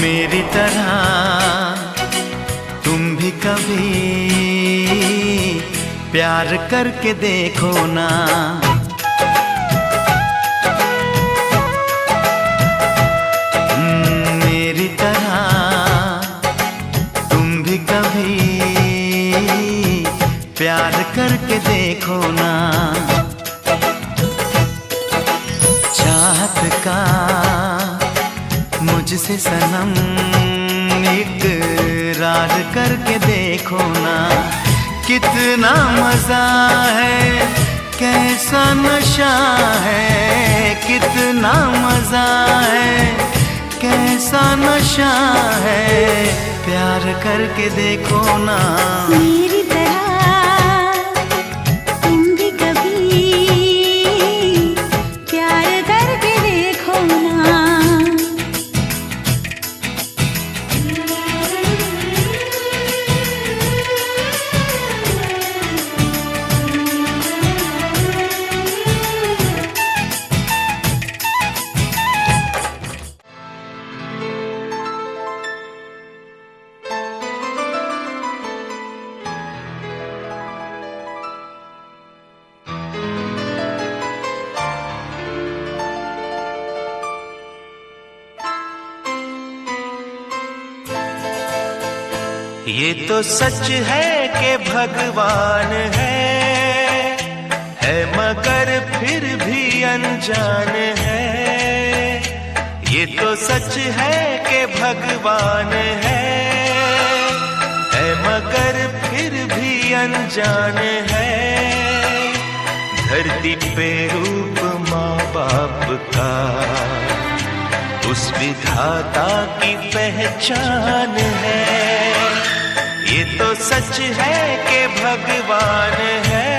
मेरी तरह तुम भी कभी प्यार करके देखो ना। मेरी तरह तुम भी कभी प्यार करके देखो ना। चाहत का मुझसे सनम इकरार करके देखो ना। कितना मजा है, कैसा नशा है, कितना मजा है, कैसा नशा है, प्यार करके देखो ना। मेरी तरह तुम भी कभी प्यार करके देखो ना। ये तो सच है कि भगवान है मगर फिर भी अनजान है। ये तो सच है कि भगवान है मगर फिर भी अनजान है। धरती पे रूप माँ बाप का उस विधाता की पहचान है। ये तो सच है कि भगवान है।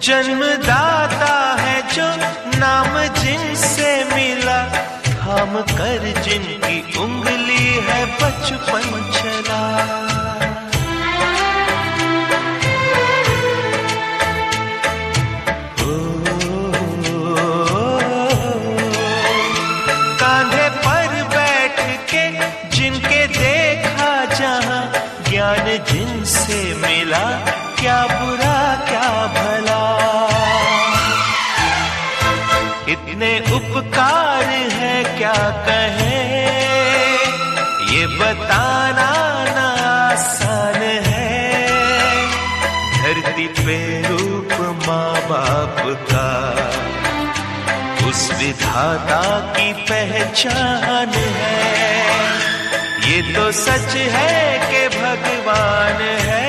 जन्मदाता है जो नाम जिनसे मिला, थाम कर जिनकी उंगली है बचपन चला। कांधे पर बैठ के जिनके देखा जहां, ज्ञान जिनसे मिला, क्या बुरा क्या भला। इतने उपकार है क्या कहें, ये बताना ना आसान है। धरती पे रूप माँ बाप का उस विधाता की पहचान है। ये तो सच है कि भगवान है।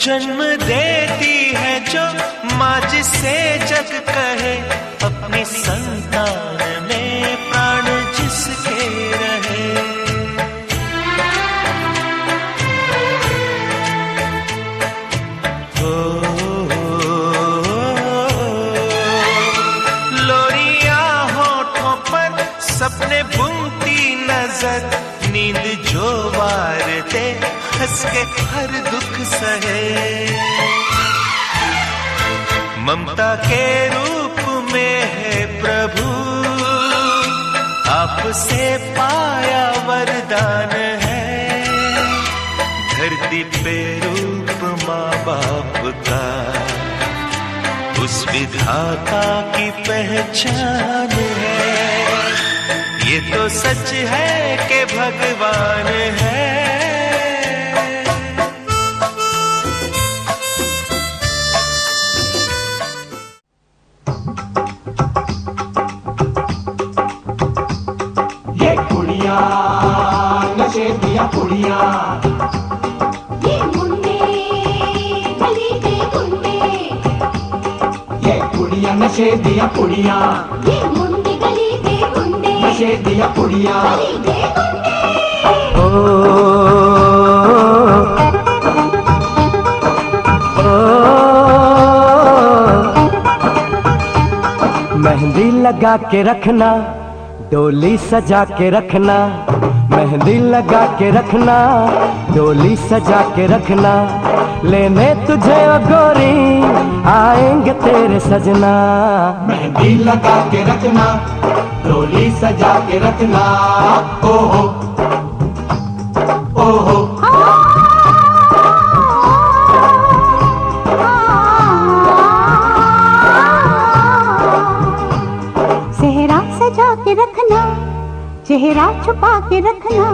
जन्म देती है जो माँ जिसे जग कहे, अपनी संतान में प्राण जिसके रहे। लोरियां होठों पर सपने बुनती नजर, नींद जो वार दे हंस के हर दुख सहे। ममता के रूप में है प्रभु आपसे पाया वरदान है, धरती पे रूप माँ बाप का उस विधाता की पहचान है। ये तो सच है कि भगवान है। ये कुड़िया नशे दिया कुड़िया, ये मुंडे गली के गुंडे, ये कुड़िया नशे दिया कुड़िया, ये मुंडे गली के गुंडे, नशे दिया कुड़िया। गली के गुंडे। मेहंदी लगा के रखना, डोली सजा के रखना, मेहंदी लगा के रखना, डोली सजा के रखना, लेने तुझे ओ गोरी आएंगे तेरे सजना। मेहंदी लगा के रखना, डोली सजा के रखना, ओहो ओहो। सेहरा सजा के रखना, चेहरा छुपा के रखना,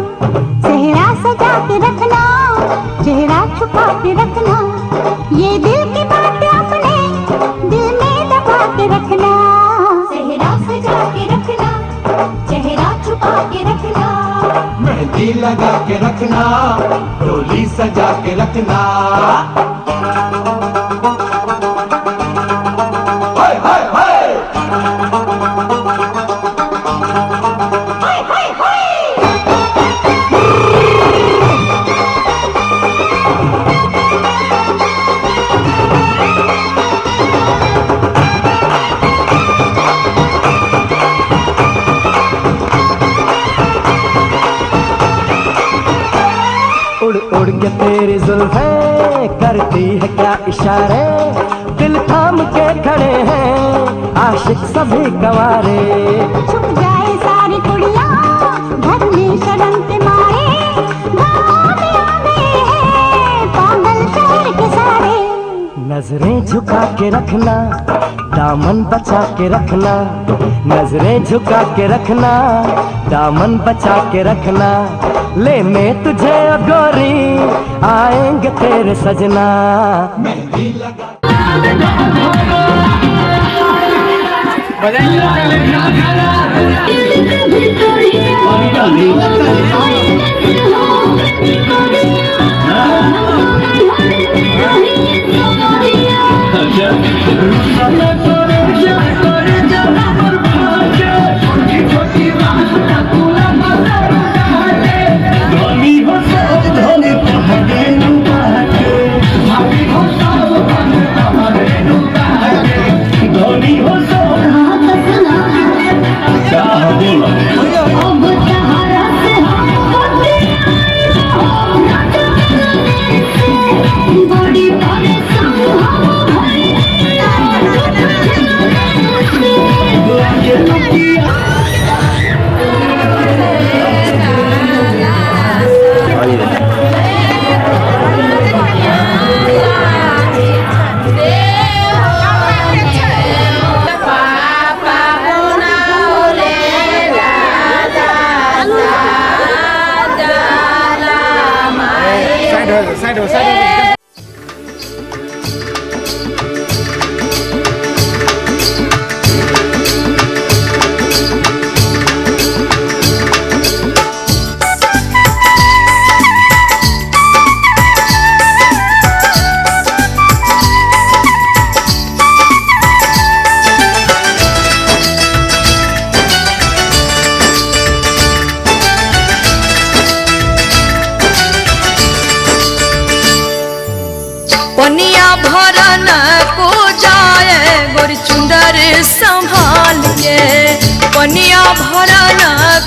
सेहरा सजा के रखना, चेहरा छुपा के रखना, ये दिल की बात अपने दिल में दबा के रखना। सेहरा सजा के रखना, चेहरा छुपा के रखना, मेहंदी लगा के रखना, डोली सजा के रखना। हाय हाय हाय। उड़ उड़ के तेरी जुल्फें करती है क्या इशारे, दिल थाम के खड़े हैं आशिक सभी गवारे। छुप जाए सारी कुड़िया घर में शर्म के मारे, गाँव में आ गए हैं पागल शहर के सारे। नजरें झुका के रखना, दामन बचा के रखना, नजरें झुका के रखना, दामन बचा के रखना, लेने तुझे ओ गोरी आएंगे तेरे सजना। मेहंदी लगा पनिया भरन को जाए गोर चुंदर संभाल के, पनिया भरन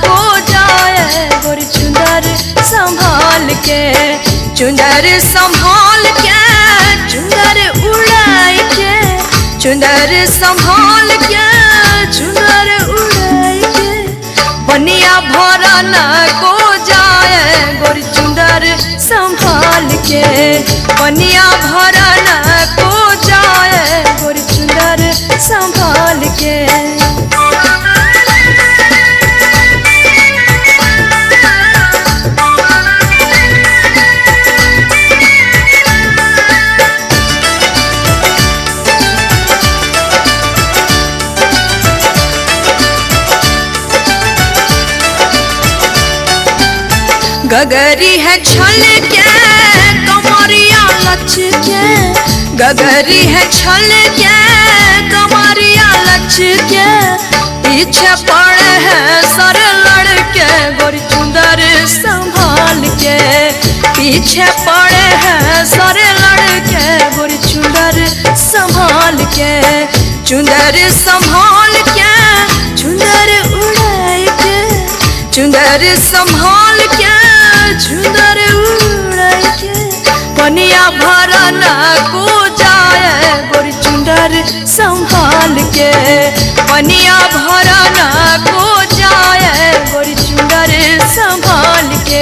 को जाए गोर चुंदर संभाल के, चुंदर संभाल के, चुंदर उड़ाई के, चुंदर संभाल के, चुंदर पनिया भरन को जाए गोरी चुंदर संभाल के, पनिया भरन को जाए गोरी चुंदर संभाल के। गगरी है छल के कमरिया लच के, गगरी है छल के कमरिया लच के, पीछे पड़े हैं सर लड़के गोरी चुंदर संभाल के, पीछे पड़े हैं सर लड़के गोरी चुंदर संभाल के, चुंदर संभाल के चुंदर उड़ाई के, चुंदर संभाल के चुंदर उड़ाई के, पनिया भरन को जाए गोरी चुंदर संभाल के, पनिया भरन को जाए गोरी चुंदर संभाल के।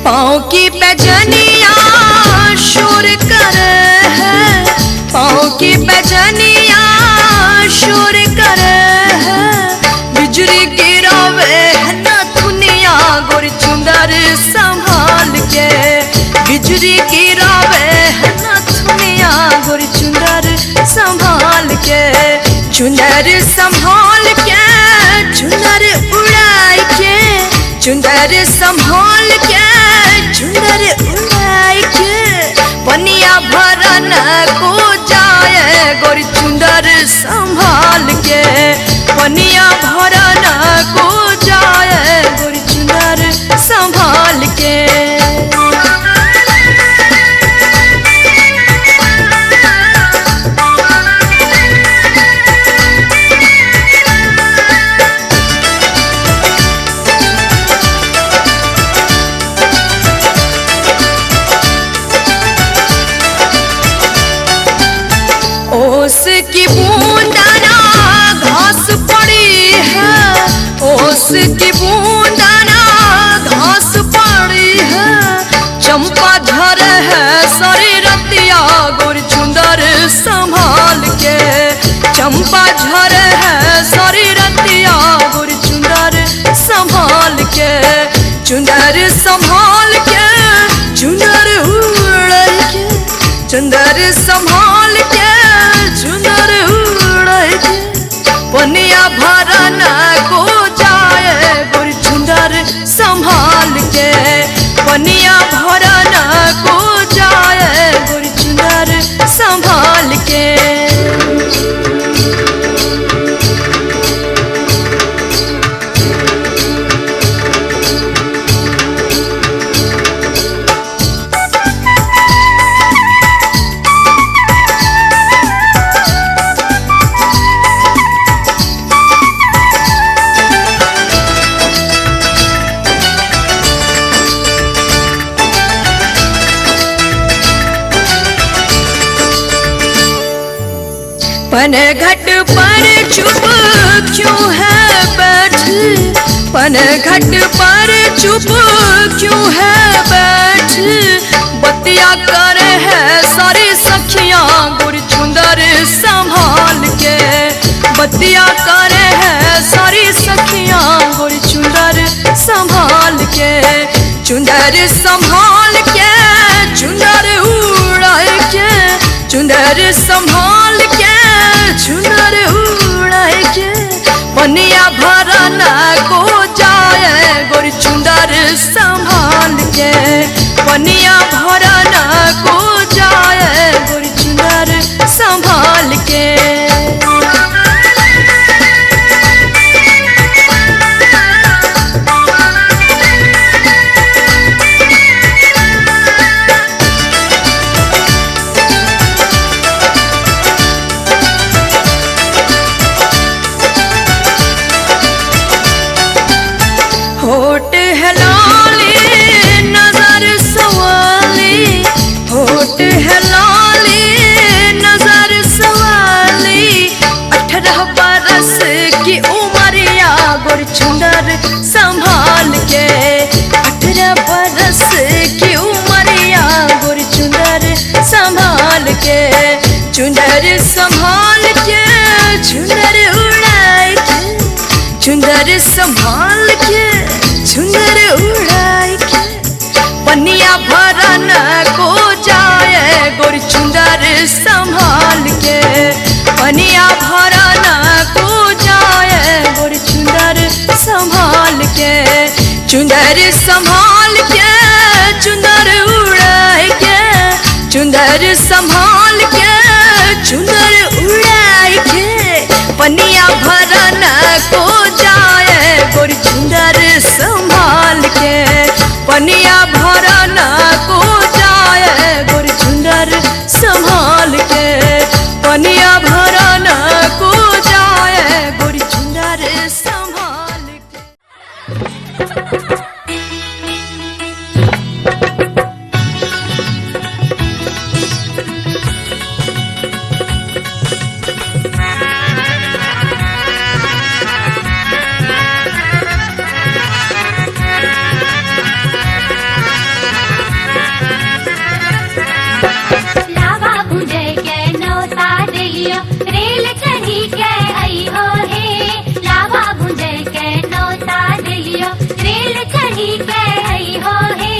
पाँव की पैजनिया शोर करे है, पाँव की पैजनिया शोर करे है, बिजली गिरावे है न दुनिया गोरी चुंदर संभाल के, बिजली गिरावे है न दुनिया गोरी चुंदर संभाल के, चुंदर संभाल के चुंदर उड़ाई के, चुंदर संभाल के चुंदर उड़ाई के, पनिया भरन को जाए गोरी चुंदर संभाल के, पनिया भरन को जाए गोरी चुंदर संभाल के। ओस की बूंदना घास पड़ी है, ओस की बूंदना घास पड़ी है, चंपा झर है सारी रतिया गोरी चुंदर संभाल के, चंपा झर है सारी रतिया गोरी चुंदर संभाल के, चुंदर संभाल के चुंदर उड़ाई के, चुंदर संभाल के चुंदर उड़ाई के, पनिया भरन को जाए गोरी चुंदर संभाल के, पनिया भरन को जाए गोरी चुंदर संभाल के। पनघट पर चुप क्यों है बैठी, पनघट पर चुप क्यों है बैठी, बतिया करे है सारी सखियां गोरी चुंदर संभाल के, बतिया करे है सारी सखियां गोरी चुंदर संभाल के, चुंदर संभाल के चुंदर उड़ाई के, चुंदर संभाल के चुंदर उड़ाई के, पनिया भरन को जाए गोरी चुंदर संभाल के, पनिया भरन को जाए गोरी चुंदर संभाल के। चुनर संभाल के चुनर उड़ाए के, चुनर संभाल के चुनर उड़ाए के, पनिया भरा न को जाए गोरी चुनर संभाल के, पनिया भरा न को जाए गोरी चुनर संभाल के, चुनर संभाल के चुनर उड़ाए के, चुनर संभाल के चुनर उड़ाए के, पनिया भरा न को जाए गोरी चुनर संभाल के, पनिया भरा न को जाए गोरी चुनर संभाल के, पनिया भरा न को जाए गोरी चुनर संभाल के। लावा भुजय के नौता दिलियो रेल चढ़ी के आई हो हे, लावा भुजय के नौता दिलियो रेल चढ़ी के आई हो हे,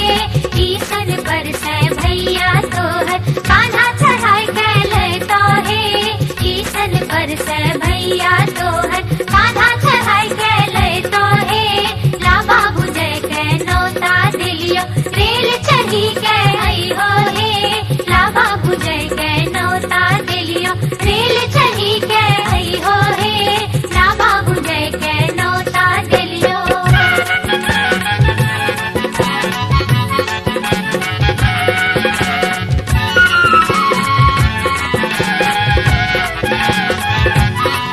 ईसन पर से भैया तोहर कान्हा चढ़ाई के ले तो हे, ईसन पर से भैया तोहर कान्हा चढ़ाई के ले तो हे, लावा भुजय के नौता दिलियो रेल चढ़ी के आई हो हे, लावा भुजय के नौता दिलियो रेल चढ़ी के आई हो हे, लावा भुजय के नौता दिलियो।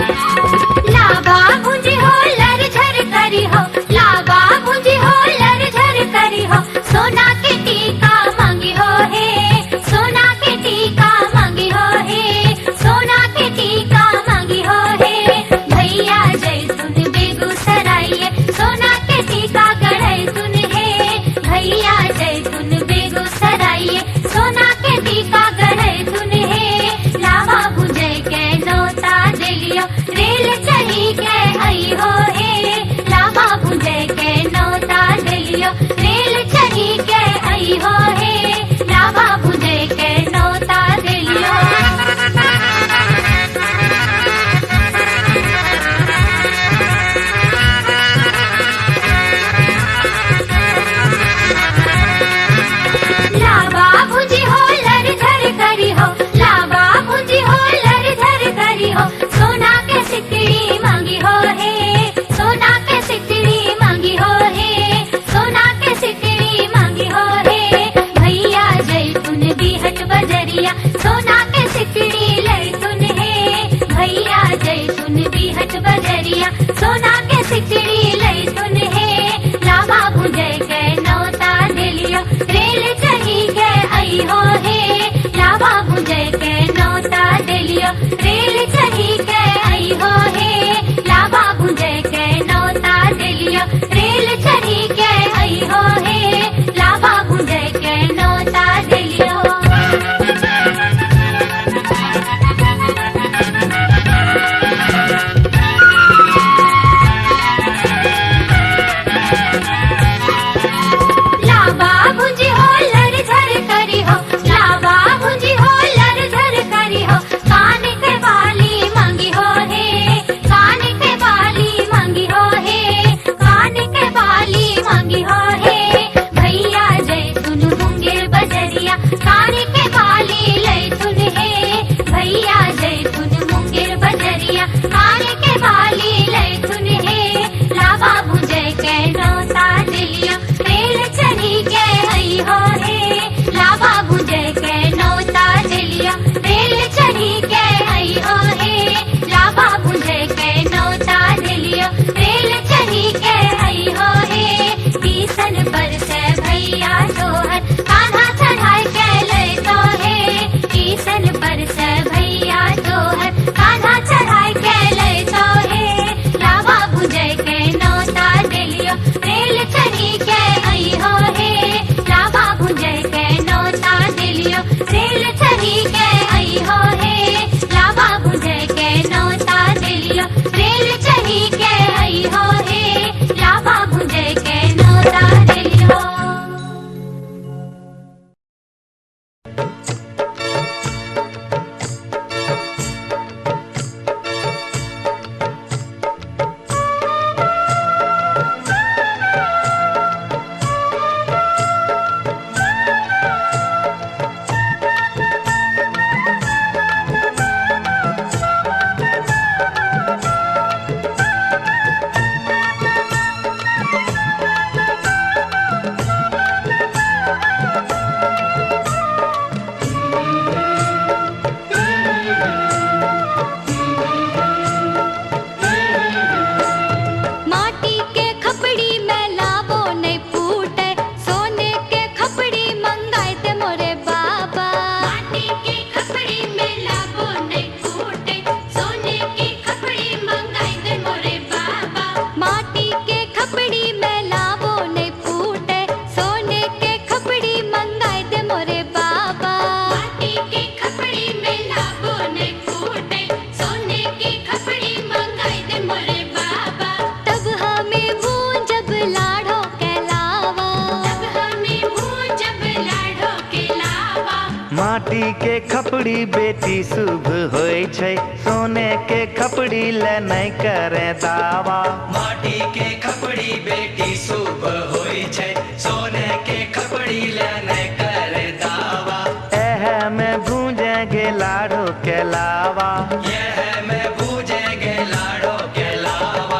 लावा भुंजी हो लर झर करी हो, लावा भुंजी हो लर झर करी हो, सोना के टीका माटी के खपड़ी बेटी शुभ होय छै, सोने के खपड़ी ले नहीं करे दावा। माटी के खपड़ी बेटी शुभ होय छै, सोने के खपड़ी ले नहीं करे दावा। एह में भूंजेंगे लाड़ो के लावा, यह में भूंजेंगे लाड़ो के लावा।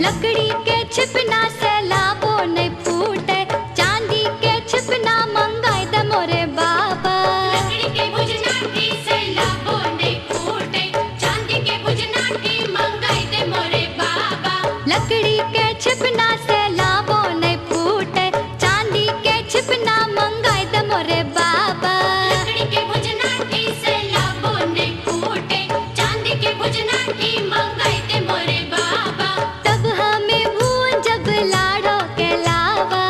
लकड़ी के छिपना से लाबो नहीं फूटे, चांदी के छिपना मंगाई दे मोरे बाबा। लकड़ी के भुजनाटी से लाबो नहीं फूटे, चांदी के भुजनाटी मंगाई दे मोरे बाबा। लकड़ी के छिपना से लाबो नहीं फूटे, चांदी के छिपना मंगाई दे मोरे बाबा। लकड़ी के भुजनाटी से लाबो नहीं फूटे, चांदी के भुजनाटी मंगाई दे मोरे बाबा। तब हमें भून जब लाड़ो के लावा,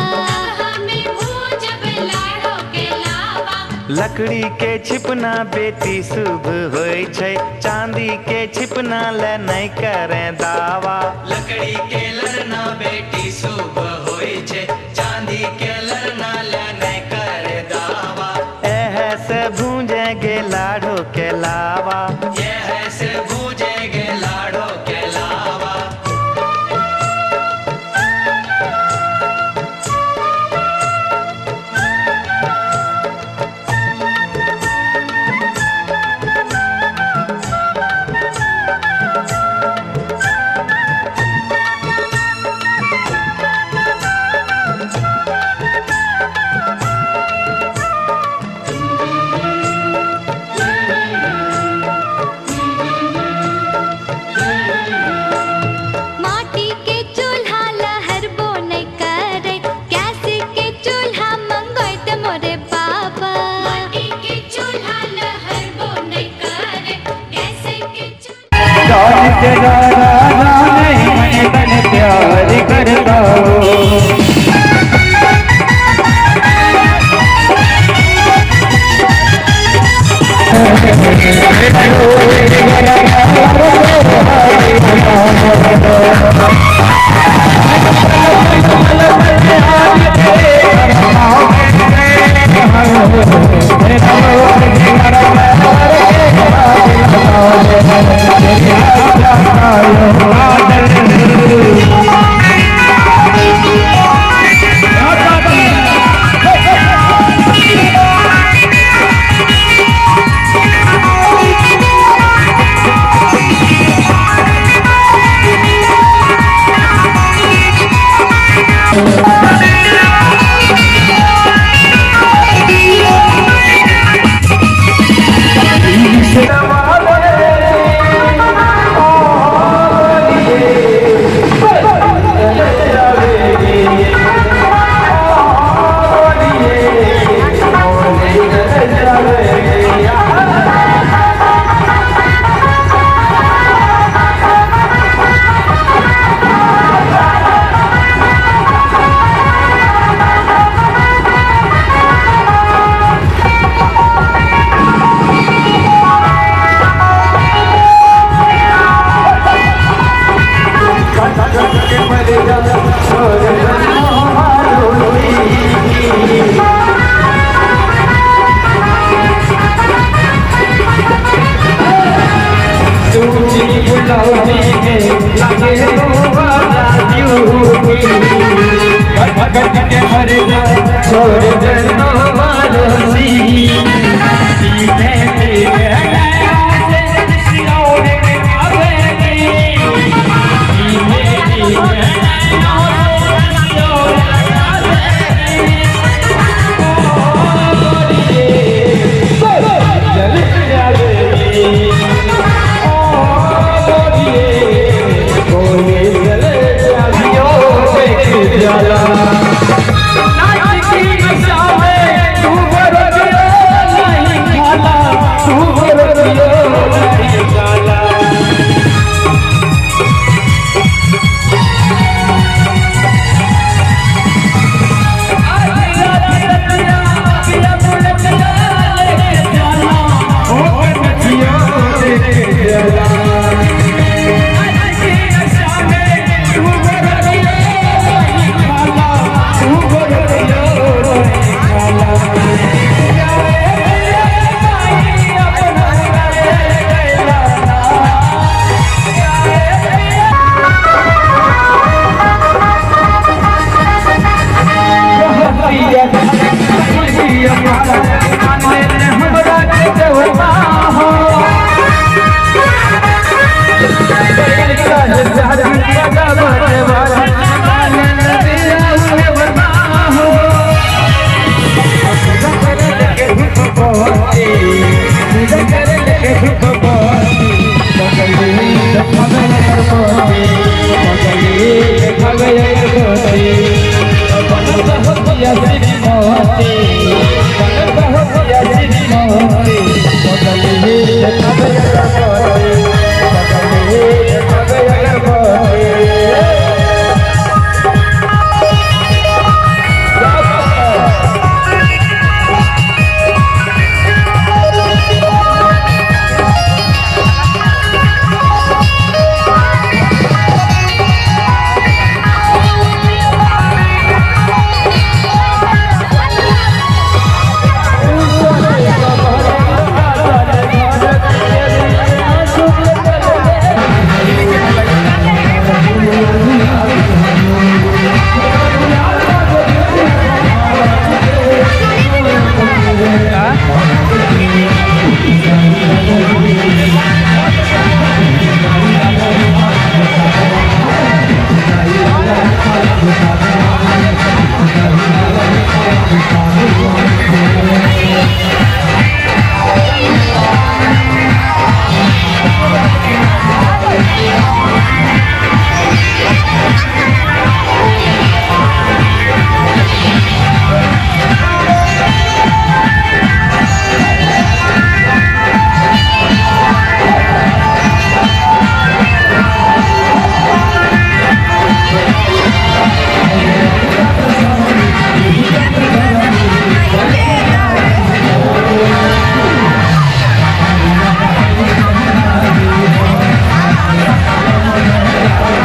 हमें भून जब लाड़ो के लावा। लकड़ी के छिपना बेटी शुभ होय छै, चांदी के छिपना ले नहीं करे दावा। लकड़ी के लड़ना बेटी शुभ होय छै, चांदी के लड़ना ले नहीं करे दावा। एह से भूंजेंगे लाड़ो के लावा, यह से भूंजेंगे लाड़ो के लावा। माटी के चूल्हा लहर बो नहीं करे, कैसे के चूल्हा मंगाई दे मोरे बाबा। माटी के चूल्हा लहर बो नहीं करे, कैसे के जान के राजा नहीं मन बन प्यार करता हो। छोड़ दे